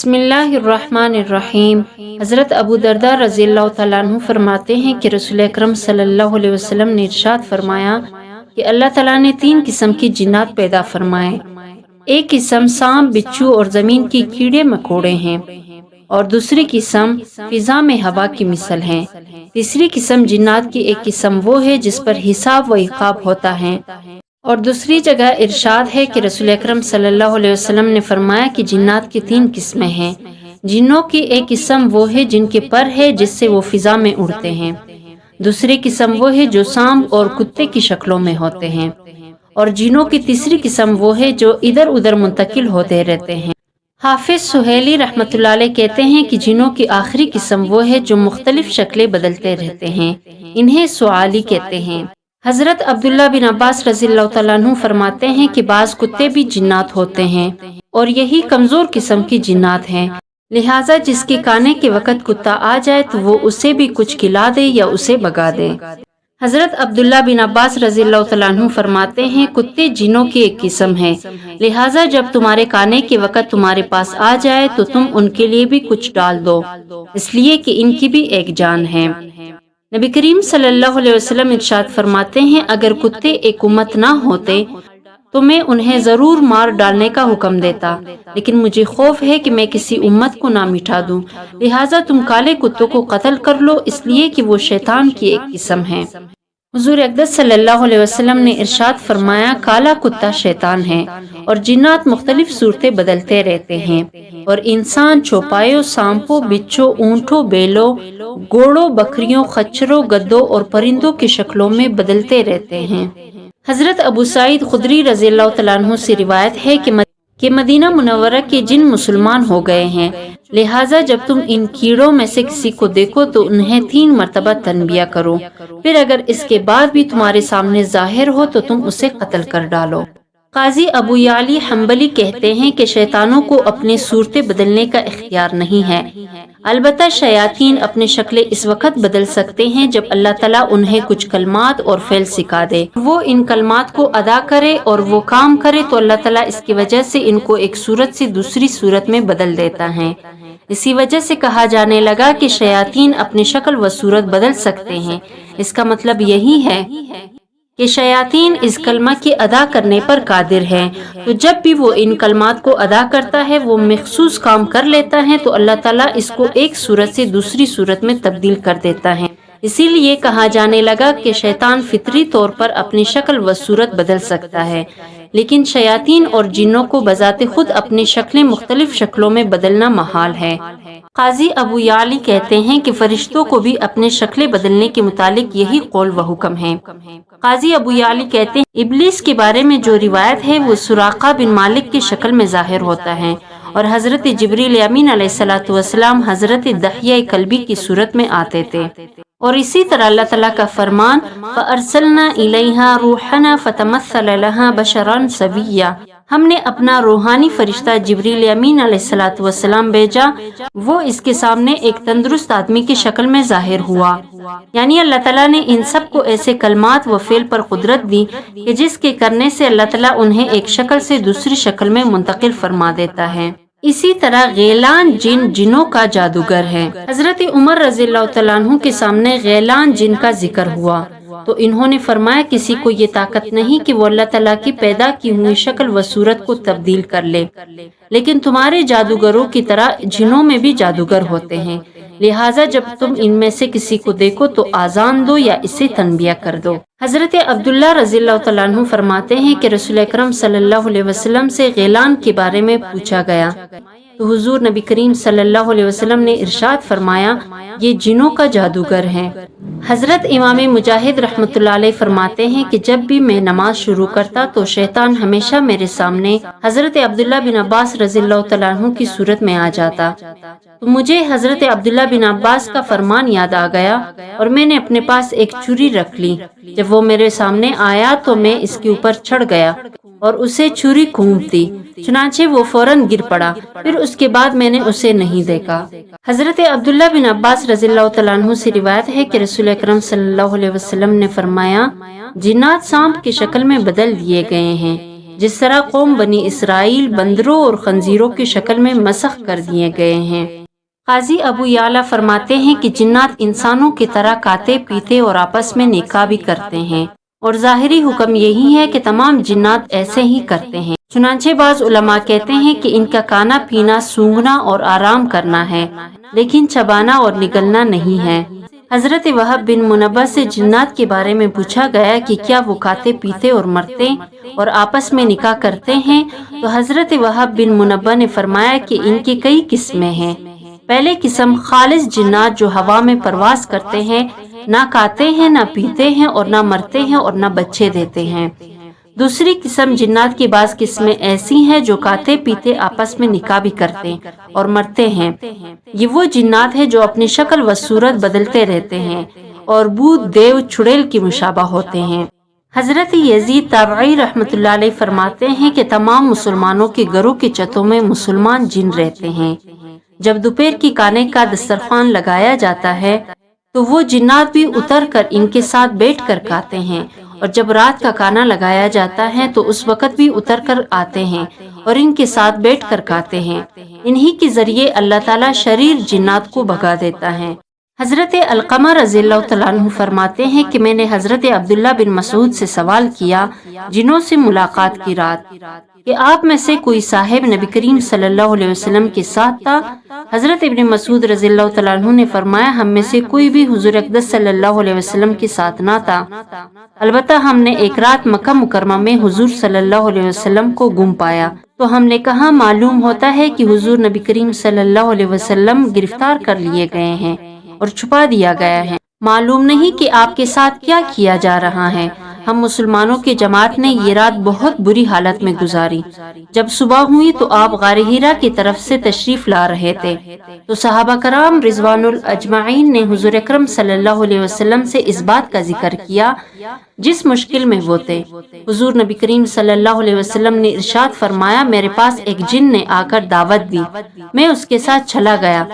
بسم اللہ الرحمن الرحیم۔ حضرت ابو درداء رضی اللہ تعالیٰ عنہ فرماتے ہیں کہ رسول اکرم صلی اللہ علیہ وسلم نے ارشاد فرمایا کہ اللہ تعالیٰ نے 3 قسم کی جنات پیدا فرمائے۔ ایک قسم سانپ، بچھو اور زمین کی کیڑے مکوڑے ہیں، اور دوسری قسم فضا میں ہوا کی مثل ہے۔ تیسری قسم جنات کی ایک قسم وہ ہے جس پر حساب و عقاب ہوتا ہے۔ اور دوسری جگہ ارشاد ہے کہ رسول اکرم صلی اللہ علیہ وسلم نے فرمایا کہ جنات کی 3 قسمیں ہیں۔ جنوں کی ایک قسم وہ ہے جن کے پر ہے جس سے وہ فضا میں اڑتے ہیں، دوسری قسم وہ ہے جو سانپ اور کتے کی شکلوں میں ہوتے ہیں، اور جنوں کی تیسری قسم وہ ہے جو ادھر ادھر منتقل ہوتے رہتے ہیں۔ حافظ سہیلی رحمۃ اللہ علیہ کہتے ہیں کہ جنوں کی آخری قسم وہ ہے جو مختلف شکلیں بدلتے رہتے ہیں، انہیں سوالی کہتے ہیں۔ حضرت عبداللہ بن عباس رضی اللہ تعالیٰ عنہ فرماتے ہیں کہ بعض کتے بھی جنات ہوتے ہیں، اور یہی کمزور قسم کی جنات ہیں، لہٰذا جس کے کانے کے وقت کتا آ جائے تو وہ اسے بھی کچھ کھلا دے یا اسے بھگا دے۔ حضرت عبداللہ بن عباس رضی اللہ تعالیٰ عنہ فرماتے ہیں کتے جنوں کی ایک قسم ہے، لہٰذا جب تمہارے کانے کے وقت تمہارے پاس آ جائے تو تم ان کے لیے بھی کچھ ڈال دو، اس لیے کہ ان کی بھی ایک جان ہے۔ نبی کریم صلی اللہ علیہ وسلم ارشاد فرماتے ہیں اگر کتے ایک امت نہ ہوتے تو میں انہیں ضرور مار ڈالنے کا حکم دیتا، لیکن مجھے خوف ہے کہ میں کسی امت کو نہ مٹا دوں، لہٰذا تم کالے کتوں کو قتل کر لو، اس لیے کہ وہ شیطان کی ایک قسم ہے۔ حضور اقدس صلی اللہ علیہ وسلم نے ارشاد فرمایا کالا کتا شیطان ہے، اور جنات مختلف صورتیں بدلتے رہتے ہیں، اور انسان چوپایوں، سانپوں، بچھوں، اونٹوں، بیلوں، گھوڑوں، بکریوں، خچروں، گدوں اور پرندوں کی شکلوں میں بدلتے رہتے ہیں۔ حضرت ابو سعید خدری رضی اللہ تعالیٰ عنہ سے روایت ہے کہ مدینہ منورہ کے جن مسلمان ہو گئے ہیں، لہٰذا جب تم ان کیڑوں میں سے کسی کو دیکھو تو انہیں 3 مرتبہ تنبیہ کرو، پھر اگر اس کے بعد بھی تمہارے سامنے ظاہر ہو تو تم اسے قتل کر ڈالو۔ قاضی ابو یعلی حنبلی کہتے ہیں کہ شیطانوں کو اپنی صورتیں بدلنے کا اختیار نہیں ہے، البتہ شیاطین اپنی شکلیں اس وقت بدل سکتے ہیں جب اللہ تعالیٰ انہیں کچھ کلمات اور فعل سکھا دے، وہ ان کلمات کو ادا کرے اور وہ کام کرے تو اللہ تعالیٰ اس کی وجہ سے ان کو ایک صورت سے دوسری صورت میں بدل دیتا ہے۔ اسی وجہ سے کہا جانے لگا کہ شیاطین اپنی شکل و صورت بدل سکتے ہیں، اس کا مطلب یہی ہے کہ شیاطین اس کلمہ کی ادا کرنے پر قادر ہیں، تو جب بھی وہ ان کلمات کو ادا کرتا ہے، وہ مخصوص کام کر لیتا ہے تو اللہ تعالیٰ اس کو ایک صورت سے دوسری صورت میں تبدیل کر دیتا ہے۔ اسی لیے کہا جانے لگا کہ شیطان فطری طور پر اپنی شکل و صورت بدل سکتا ہے، لیکن شیاطین اور جنوں کو بذات خود اپنی شکلیں مختلف شکلوں میں بدلنا محال ہے۔ قاضی ابو یعلی کہتے ہیں کہ فرشتوں کو بھی اپنے شکلیں بدلنے کے متعلق یہی قول و حکم ہے۔ قاضی ابو یعلی کہتے ہیں ابلیس کے بارے میں جو روایت ہے وہ سراقہ بن مالک کی شکل میں ظاہر ہوتا ہے، اور حضرت جبریل امین علیہ السلام حضرت دحیہ کلبی کی صورت میں آتے تھے، اور اسی طرح اللہ تعالیٰ کا فرمان فَأَرْسَلْنَا إِلَيْهَا رُوحَنَا فَتَمَثَّلَ لَهَا بَشَرًا سَوِيًّا، ہم نے اپنا روحانی فرشتہ جبریل امین علیہ السلام بھیجا، وہ اس کے سامنے ایک تندرست آدمی کی شکل میں ظاہر ہوا۔ یعنی اللہ تعالیٰ نے ان سب کو ایسے کلمات و فعل پر قدرت دی کہ جس کے کرنے سے اللہ تعالیٰ انہیں ایک شکل سے دوسری شکل میں منتقل فرما دیتا ہے۔ اسی طرح غیلان جن جنوں کا جادوگر ہے۔ حضرت عمر رضی اللہ تعالیٰ عنہ کے سامنے غیلان جن کا ذکر ہوا تو انہوں نے فرمایا کسی کو یہ طاقت نہیں کہ وہ اللہ تعالیٰ کی پیدا کی ہوئی شکل و صورت کو تبدیل کر لے، لیکن تمہارے جادوگروں کی طرح جنوں میں بھی جادوگر ہوتے ہیں، لہٰذا جب تم ان میں سے کسی کو دیکھو تو آذان دو یا اسے تنبیہ کر دو۔ حضرت عبداللہ رضی اللہ تعالیٰ عنہ فرماتے ہیں کہ رسول اکرم صلی اللہ علیہ وسلم سے غیلان کے بارے میں پوچھا گیا تو حضور نبی کریم صلی اللہ علیہ وسلم نے ارشاد فرمایا یہ جنوں کا جادوگر ہے۔ حضرت امام مجاہد رحمۃ اللہ علیہ فرماتے ہیں کہ جب بھی میں نماز شروع کرتا تو شیطان ہمیشہ میرے سامنے حضرت عبداللہ بن عباس رضی اللہ تعالیٰ عنہ کی صورت میں آ جاتا، تو مجھے حضرت عبداللہ بن عباس کا فرمان یاد آ گیا اور میں نے اپنے پاس ایک چھری رکھ لی، جب وہ میرے سامنے آیا تو میں اس کے اوپر چڑھ گیا اور اسے چھری گھونپ دی، چنانچہ وہ فوراً گر پڑا، پھر اس کے بعد میں نے اسے نہیں دیکھا۔ حضرت عبداللہ بن عباس رضی اللہ تعالیٰ عنہ سے روایت ہے کہ رسول اکرم صلی اللہ علیہ وسلم نے فرمایا جنات سانپ کی شکل میں بدل دیے گئے ہیں، جس طرح قوم بنی اسرائیل بندروں اور خنزیروں کی شکل میں مسخ کر دیے گئے ہیں۔ قاضی ابو یعلا فرماتے ہیں کہ جنات انسانوں کی طرح کھاتے پیتے اور آپس میں نکاح بھی کرتے ہیں، اور ظاہری حکم یہی ہے کہ تمام جنات ایسے ہی کرتے ہیں۔ چنانچہ بعض علماء کہتے ہیں کہ ان کا کھانا پینا سونگھنا اور آرام کرنا ہے، لیکن چبانا اور نگلنا نہیں ہے۔ حضرت وہب بن منبہ سے جنات کے بارے میں پوچھا گیا کہ کیا وہ کھاتے پیتے اور مرتے اور آپس میں نکاح کرتے ہیں، تو حضرت وہب بن منبہ نے فرمایا کہ ان کی کئی قسمیں ہیں۔ پہلے قسم خالص جنات جو ہوا میں پرواز کرتے ہیں، نہ کھاتے ہیں نہ پیتے ہیں اور نہ مرتے ہیں اور نہ بچے دیتے ہیں۔ دوسری قسم جنات کی بعض قسمیں ایسی ہیں جو کھاتے پیتے آپس میں نکاح بھی کرتے اور مرتے ہیں۔ یہ وہ جنات ہیں جو اپنی شکل و صورت بدلتے رہتے ہیں اور بھوت دیو چڑیل کی مشابہ ہوتے ہیں۔ حضرت یزید تابعی رحمۃ اللہ علیہ فرماتے ہیں کہ تمام مسلمانوں کے گھروں کی چھتوں میں مسلمان جن رہتے ہیں۔ جب دوپہر کی کھانے کا دسترخوان لگایا جاتا ہے تو وہ جنات بھی اتر کر ان کے ساتھ بیٹھ کر کھاتے ہیں، اور جب رات کا کھانا لگایا جاتا ہے تو اس وقت بھی اتر کر آتے ہیں اور ان کے ساتھ بیٹھ کر کھاتے ہیں۔ انہی کے ذریعے اللہ تعالیٰ شریر جنات کو بھگا دیتا ہے۔ حضرت علقمہ رضی اللہ تعالیٰ عنہ فرماتے ہیں کہ میں نے حضرت عبداللہ بن مسعود سے سوال کیا جنوں سے ملاقات کی رات کہ آپ میں سے کوئی صاحب نبی کریم صلی اللہ علیہ وسلم کے ساتھ تھا؟ حضرت ابن مسعود رضی اللہ تعالیٰ عنہ نے فرمایا ہم میں سے کوئی بھی حضور اقدس صلی اللہ علیہ وسلم کے ساتھ نہ تھا، البتہ ہم نے ایک رات مکہ مکرمہ میں حضور صلی اللہ علیہ وسلم کو گم پایا، تو ہم نے کہا معلوم ہوتا ہے کہ حضور نبی کریم صلی اللہ علیہ وسلم گرفتار کر لیے گئے ہیں اور چھپا دیا گیا ہے، معلوم نہیں کہ آپ کے ساتھ کیا کیا جا رہا ہے۔ ہم مسلمانوں کی جماعت نے یہ رات بہت بری حالت میں گزاری۔ جب صبح ہوئی تو آپ غار ہیرا کی طرف سے تشریف لا رہے تھے، تو صحابہ کرام رضوان الاجمعین نے حضور اکرم صلی اللہ علیہ وسلم سے اس بات کا ذکر کیا جس مشکل میں وہ تھے۔ حضور نبی کریم صلی اللہ علیہ وسلم نے ارشاد فرمایا میرے پاس ایک جن نے آ کر دعوت دی، میں اس کے ساتھ چلا گیا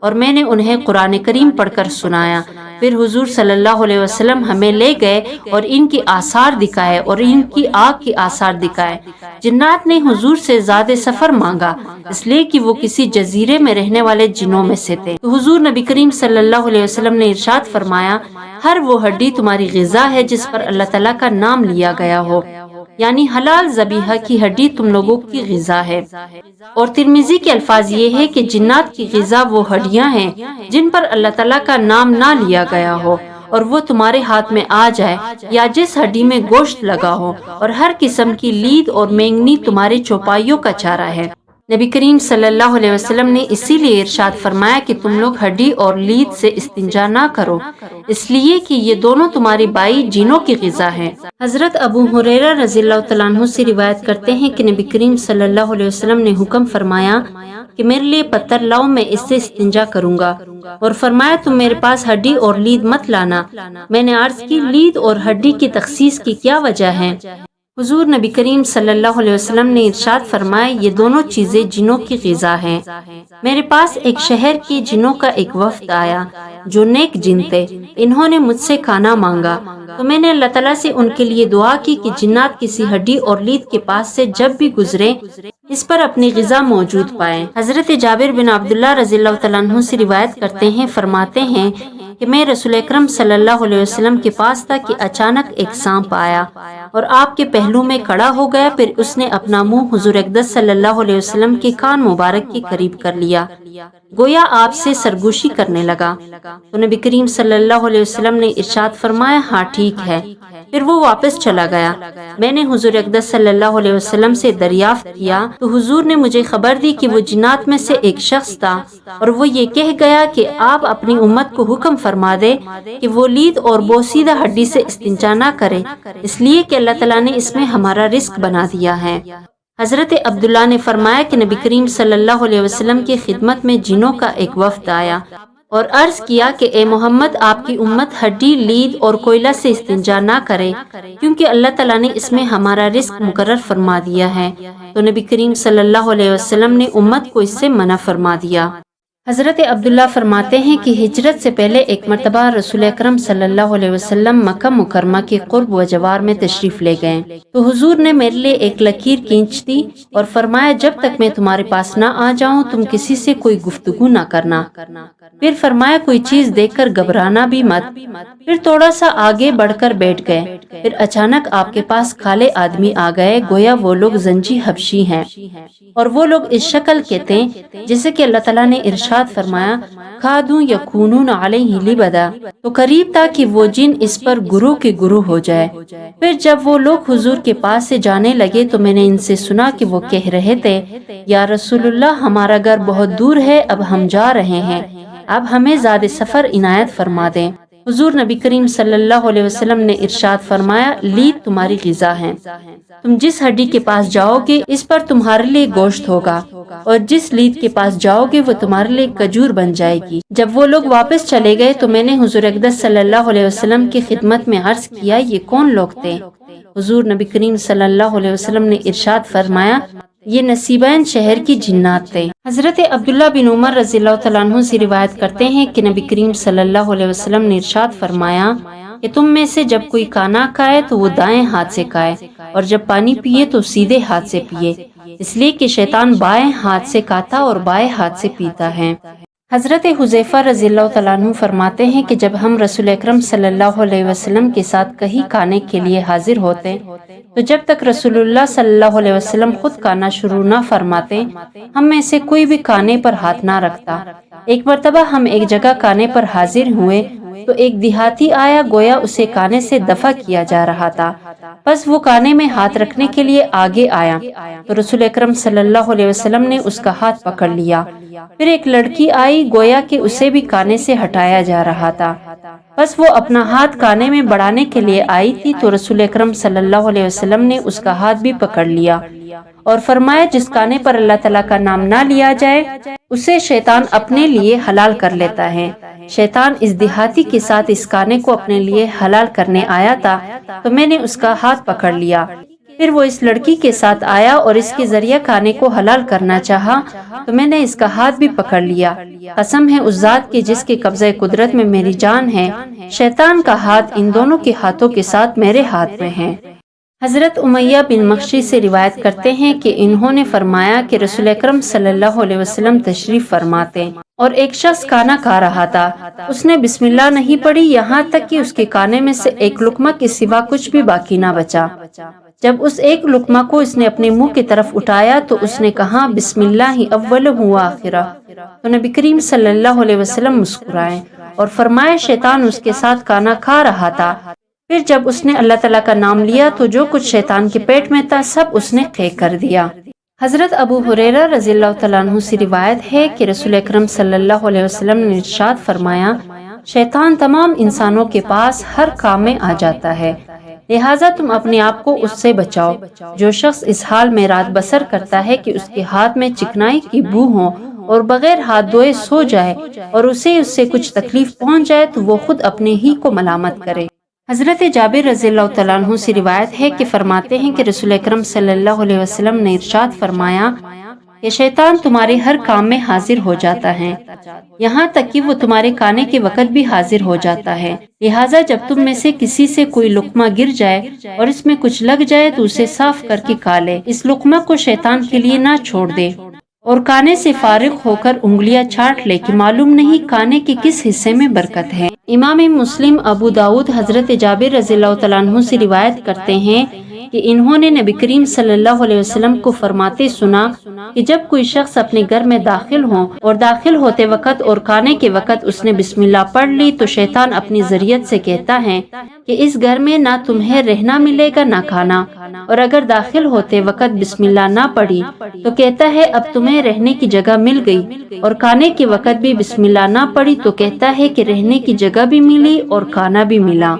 اور میں نے انہیں قرآن کریم پڑھ کر سنایا، پھر حضور صلی اللہ علیہ وسلم ہمیں لے گئے اور ان کی آثار دکھائے اور ان کی آگ کی آثار دکھائے۔ جنات نے حضور سے زیادہ سفر مانگا اس لیے کہ وہ کسی جزیرے میں رہنے والے جنوں میں سے تھے، تو حضور نبی کریم صلی اللہ علیہ وسلم نے ارشاد فرمایا ہر وہ ہڈی تمہاری غذا ہے جس پر اللہ تعالیٰ کا نام لیا گیا ہو، یعنی حلال ذبیحہ کی ہڈی تم لوگوں کی غذا ہے۔ اور ترمذی کے الفاظ یہ ہے کہ جنات کی غذا وہ ہڈیاں ہیں جن پر اللہ تعالیٰ کا نام نہ لیا گیا ہو اور وہ تمہارے ہاتھ میں آ جائے، یا جس ہڈی میں گوشت لگا ہو، اور ہر قسم کی لید اور مینگنی تمہارے چوپائیوں کا چارہ ہے۔ نبی کریم صلی اللہ علیہ وسلم نے اسی لیے ارشاد فرمایا کہ تم لوگ ہڈی اور لید سے استنجا نہ کرو، اس لیے کہ یہ دونوں تمہاری بائی جینوں کی غذا ہے۔ حضرت ابو ہریرہ رضی اللہ تعالیٰ عنہ سے روایت کرتے ہیں کہ نبی کریم صلی اللہ علیہ وسلم نے حکم فرمایا کہ میرے لیے پتھر لاؤ، میں اس سے استنجا کروں گا، اور فرمایا تم میرے پاس ہڈی اور لید مت لانا۔ میں نے عرض کی لید اور ہڈی کی تخصیص کی کیا وجہ ہے؟ حضور نبی کریم صلی اللہ علیہ وسلم نے ارشاد فرمایا یہ دونوں چیزیں جنوں کی غذا ہیں۔ میرے پاس ایک شہر کی جنوں کا ایک وفد آیا جو نیک جن تھے، انہوں نے مجھ سے کھانا مانگا تو میں نے اللہ تعالیٰ سے ان کے لیے دعا کی کہ جنات کسی ہڈی اور لید کے پاس سے جب بھی گزرے اس پر اپنی غذا موجود پائیں۔ حضرت جابر بن عبداللہ رضی اللہ تعالیٰ عنہ سے روایت کرتے ہیں، فرماتے ہیں کہ میں رسول اکرم صلی اللہ علیہ وسلم کے پاس تھا کہ اچانک ایک سانپ آیا اور آپ کے پہلو میں کھڑا ہو گیا، پھر اس نے اپنا منہ حضور اقدس صلی اللہ علیہ وسلم کے کان مبارک کے قریب کر لیا، گویا آپ سے سرگوشی کرنے لگا، تو نبی کریم صلی اللہ علیہ وسلم نے ارشاد فرمایا ہاں ٹھیک ہے، پھر وہ واپس چلا گیا۔ میں نے حضور اقدس صلی اللہ علیہ وسلم سے دریافت کیا تو حضور نے مجھے خبر دی کہ وہ جنات میں سے ایک شخص تھا اور وہ یہ کہہ گیا کہ آپ اپنی امت کو حکم فرما دے کہ وہ لید اور بوسیدہ ہڈی سے استنجا نہ کرے، اس لیے کہ اللہ تعالیٰ نے اس میں ہمارا رزق بنا دیا ہے۔ حضرت عبداللہ نے فرمایا کہ نبی کریم صلی اللہ علیہ وسلم کی خدمت میں جنوں کا ایک وفد آیا اور عرض کیا کہ اے محمد آپ کی امت ہڈی، لید اور کوئلہ سے استنجا نہ کرے کیونکہ اللہ تعالیٰ نے اس میں ہمارا رزق مقرر فرما دیا ہے، تو نبی کریم صلی اللہ علیہ وسلم نے امت کو اس سے منع فرما دیا۔ حضرت عبداللہ فرماتے ہیں کہ ہجرت سے پہلے ایک مرتبہ رسول اکرم صلی اللہ علیہ وسلم مکہ مکرمہ کے قرب و جوار میں تشریف لے گئے تو حضور نے میرے لیے ایک لکیر کھینچ دی اور فرمایا جب تک میں تمہارے پاس نہ آ جاؤں تم کسی سے کوئی گفتگو نہ کرنا۔ پھر فرمایا کوئی چیز دیکھ کر گھبرانا بھی مت۔ پھر تھوڑا سا آگے بڑھ کر بیٹھ گئے۔ پھر اچانک آپ کے پاس کالے آدمی آ گئے، گویا وہ لوگ زنجی حبشی ہیں، اور وہ لوگ اس شکل کے تھے جیسے کہ اللہ تعالیٰ نے ارشاد فرمایا کادوں یکونون علیہ لبدا، تو قریب تھا کہ وہ جن اس پر گروہ کے گروہ ہو جائے۔ پھر جب وہ لوگ حضور کے پاس سے جانے لگے تو میں نے ان سے سنا کہ وہ کہہ رہے تھے یا رسول اللہ ہمارا گھر بہت دور ہے، اب ہم جا رہے ہیں، اب ہمیں زیادہ سفر عنایت فرما دیں۔ حضور نبی کریم صلی اللہ علیہ وسلم نے ارشاد فرمایا لید تمہاری غذا ہے، تم جس ہڈی کے پاس جاؤ گے اس پر تمہارے لیے گوشت ہوگا، اور جس لید کے پاس جاؤ گے وہ تمہارے لیے کھجور بن جائے گی۔ جب وہ لوگ واپس چلے گئے تو میں نے حضور اقدس صلی اللہ علیہ وسلم کی خدمت میں عرض کیا یہ کون لوگ تھے؟ حضور نبی کریم صلی اللہ علیہ وسلم نے ارشاد فرمایا یہ نصیبین شہر کی جنات تھے۔ حضرت عبداللہ بن عمر رضی اللہ تعالیٰ عنہ سے روایت کرتے ہیں کہ نبی کریم صلی اللہ علیہ وسلم نے ارشاد فرمایا کہ تم میں سے جب کوئی کھانا کھائے تو وہ دائیں ہاتھ سے کھائے، اور جب پانی پیے تو سیدھے ہاتھ سے پیے، اس لیے کہ شیطان بائیں ہاتھ سے کھاتا اور بائیں ہاتھ سے پیتا ہے۔ حضرت حذیفہ رضی اللہ تعالیٰ عنہ فرماتے ہیں کہ جب ہم رسول اکرم صلی اللہ علیہ وسلم کے ساتھ کہیں کھانے کے لیے حاضر ہوتے تو جب تک رسول اللہ صلی اللہ علیہ وسلم خود کھانا شروع نہ فرماتے ہم میں سے کوئی بھی کھانے پر ہاتھ نہ رکھتا۔ ایک مرتبہ ہم ایک جگہ کھانے پر حاضر ہوئے تو ایک دیہاتی آیا، گویا اسے کھانے سے دفع کیا جا رہا تھا، بس وہ کھانے میں ہاتھ رکھنے کے لیے آگے آیا تو رسول اکرم صلی اللہ علیہ وسلم نے اس کا ہاتھ پکڑ لیا۔ پھر ایک لڑکی آئی، گویا کہ اسے بھی کھانے سے ہٹایا جا رہا تھا، بس وہ اپنا ہاتھ کھانے میں بڑھانے کے لیے آئی تھی تو رسول اکرم صلی اللہ علیہ وسلم نے اس کا ہاتھ بھی پکڑ لیا اور فرمایا جس کھانے پر اللہ تعالیٰ کا نام نہ لیا جائے اسے شیطان اپنے لیے حلال کر لیتا ہے۔ شیطان اس دیہاتی کے ساتھ اس کھانے کو اپنے لیے حلال کرنے آیا تھا تو میں نے اس کا ہاتھ پکڑ لیا۔ پھر وہ اس لڑکی کے ساتھ آیا اور اس کے ذریعہ کھانے کو حلال کرنا چاہا تو میں نے اس کا ہاتھ بھی پکڑ لیا۔ قسم ہے اس ذات کی جس کے قبضہ قدرت میں میری جان ہے، شیطان کا ہاتھ ان دونوں کے ہاتھوں کے ساتھ میرے ہاتھ میں ہے۔ حضرت امیہ بن مخشی سے روایت کرتے ہیں کہ انہوں نے فرمایا کہ رسول اکرم صلی اللہ علیہ وسلم تشریف فرماتے اور ایک شخص کھانا کھا رہا تھا، اس نے بسم اللہ نہیں پڑھی یہاں تک کہ اس کے کھانے میں سے ایک لقمہ کے سوا کچھ بھی باقی نہ بچا۔ جب اس ایک لقمہ کو اس نے اپنے منہ کی طرف اٹھایا تو اس نے کہا بسم اللہ اول و آخرہ، تو نبی کریم صلی اللہ علیہ وسلم مسکرائے اور فرمایا شیطان اس کے ساتھ کھانا کھا رہا تھا۔ پھر جب اس نے اللہ تعالیٰ کا نام لیا تو جو کچھ شیطان کے پیٹ میں تھا سب اس نے پھینک کر دیا۔ حضرت ابو ہریرہ رضی اللہ تعالیٰ عنہ سے روایت ہے کہ رسول اکرم صلی اللہ علیہ وسلم نے ارشاد فرمایا شیطان تمام انسانوں کے پاس ہر کام میں آ جاتا ہے، لہٰذا تم اپنے آپ کو اس سے بچاؤ۔ جو شخص اس حال میں رات بسر کرتا ہے کہ اس کے ہاتھ میں چکنائی کی بو ہو اور بغیر ہاتھ دھوئے سو جائے اور اس سے کچھ تکلیف پہنچ جائے تو وہ خود اپنے ہی کو ملامت کرے۔ حضرت جابر رضی اللہ تعالیٰ عنہ سے روایت ہے کہ فرماتے ہیں کہ رسول اکرم صلی اللہ علیہ وسلم نے ارشاد فرمایا کہ شیطان تمہارے ہر کام میں حاضر ہو جاتا ہے، یہاں تک کہ وہ تمہارے کھانے کے وقت بھی حاضر ہو جاتا ہے، لہٰذا جب تم میں سے کسی سے کوئی لقمہ گر جائے اور اس میں کچھ لگ جائے تو اسے صاف کر کے کھا لے، اس لقمہ کو شیطان کے لیے نہ چھوڑ دے اور کھانے سے فارغ ہو کر انگلیاں چاٹ لے کہ معلوم نہیں کھانے کے کس حصے میں برکت ہے۔ امام مسلم، ابو داؤد حضرت جابر رضی اللہ تعالیٰ عنہ سے روایت کرتے ہیں کہ انہوں نے نبی کریم صلی اللہ علیہ وسلم کو فرماتے سنا کہ جب کوئی شخص اپنے گھر میں داخل ہو اور داخل ہوتے وقت اور کھانے کے وقت اس نے بسم اللہ پڑھ لی تو شیطان اپنی ذریت سے کہتا ہے کہ اس گھر میں نہ تمہیں رہنا ملے گا نہ کھانا، اور اگر داخل ہوتے وقت بسم اللہ نہ پڑھی تو کہتا ہے اب تمہیں رہنے کی جگہ مل گئی، اور کھانے کے وقت بھی بسم اللہ نہ پڑھی تو کہتا ہے کہ رہنے کی جگہ بھی ملی اور کھانا بھی ملا۔